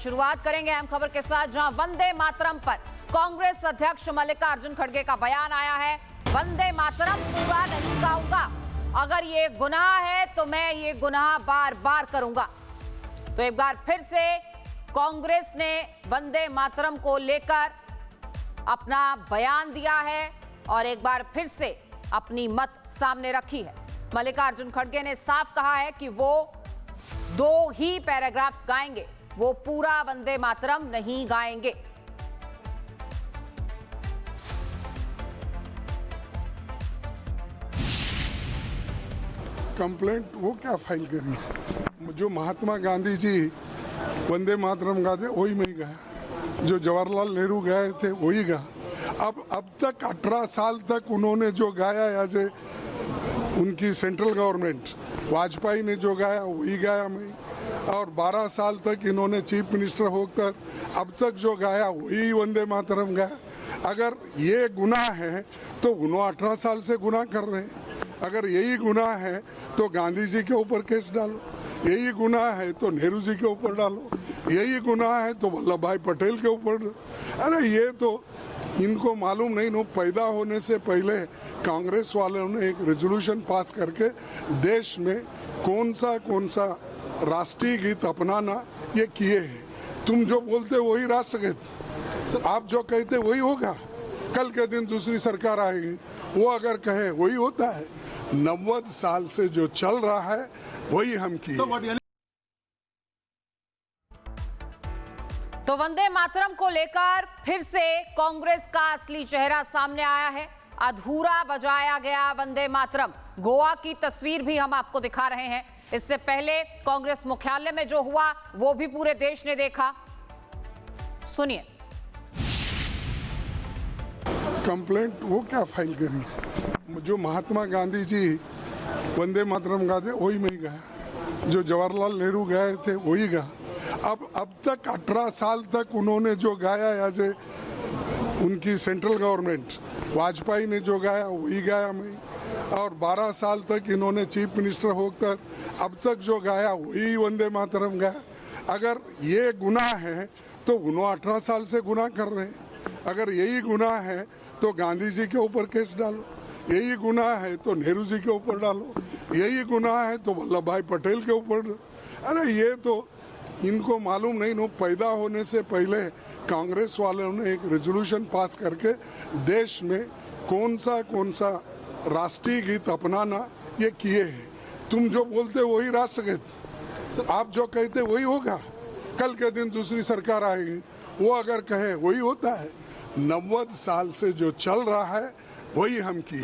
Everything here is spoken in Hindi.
शुरुआत करेंगे अहम खबर के साथ, जहां वंदे मातरम पर कांग्रेस अध्यक्ष मल्लिकार्जुन खड़गे का बयान आया है। वंदे मातरम पूरा नहीं गाऊंगा, अगर ये गुनाह है तो मैं ये गुनाह बार बार करूंगा। तो एक बार फिर से कांग्रेस ने वंदे मातरम को लेकर अपना बयान दिया है और एक बार फिर से अपनी मत सामने रखी है। मल्लिकार्जुन खड़गे ने साफ कहा है कि वो 2 ही पैराग्राफ्स गाएंगे, वो पूरा वंदे मातरम नहीं गाएंगे। कंप्लेंट वो क्या फाइल करी? जो महात्मा गांधी जी वंदे मातरम गाते वही मैं गाया, जो जवाहरलाल नेहरू गाए थे वही गा। अब तक 18 साल तक उन्होंने जो गाया या जे उनकी सेंट्रल गवर्नमेंट वाजपेयी ने जो गाया वही गाया मैं, और 12 साल तक इन्होंने चीफ मिनिस्टर होकर अब तक जो गाया वही वंदे मातरम गाया। अगर ये गुनाह है तो उन्होंने 18 साल से गुनाह कर रहे हैं। अगर यही गुनाह है तो गांधी जी के ऊपर केस डालो, यही गुनाह है तो नेहरू जी के ऊपर डालो, यही गुनाह है तो वल्लभ भाई पटेल के ऊपर। अरे ये तो इनको मालूम नहीं, नो पैदा होने से पहले कांग्रेस वालों ने एक रेजोल्यूशन पास करके देश में कौन सा राष्ट्रीय गीत अपनाना ये किए हैं। तुम जो बोलते वही राष्ट्रगीत, आप जो कहते वही होगा। कल के दिन दूसरी सरकार आएगी, वो अगर कहे वही होता है। 90 साल से जो चल रहा है वही हम किए। तो वंदे मातरम को लेकर फिर से कांग्रेस का असली चेहरा सामने आया है। अधूरा बजाया गया वंदे मातरम, गोवा की तस्वीर भी हम आपको दिखा रहे हैं। इससे पहले कांग्रेस मुख्यालय में जो हुआ वो भी पूरे देश ने देखा, सुनिए। कंप्लेंट वो क्या फाइल करी? जो महात्मा गांधी जी वंदे मातरम गाते वही मैं गाया, जो जवाहरलाल नेहरू गाए थे वही गा। अब तक 18 साल तक उन्होंने जो गाया या जे उनकी सेंट्रल गवर्नमेंट वाजपेयी ने जो गाया वही गाया मैं, और 12 साल तक इन्होंने चीफ मिनिस्टर होकर अब तक जो गाया वही वंदे मातरम गाया। अगर ये गुनाह है तो उन्होंने 18 साल से गुनाह कर रहे हैं। अगर यही गुनाह है तो गांधी जी के ऊपर केस डालो, यही गुनाह है तो नेहरू जी के ऊपर डालो, यही गुनाह है तो वल्लभ भाई पटेल के ऊपर। अरे ये तो इनको मालूम नहीं, नो पैदा होने से पहले कांग्रेस वालों ने एक रेजोल्यूशन पास करके देश में कौन सा राष्ट्रीय गीत अपनाना ये किए हैं। तुम जो बोलते वही राष्ट्रगीत, आप जो कहते वही होगा। कल के दिन दूसरी सरकार आएगी, वो अगर कहे वही होता है। 90 साल से जो चल रहा है वही हम किए।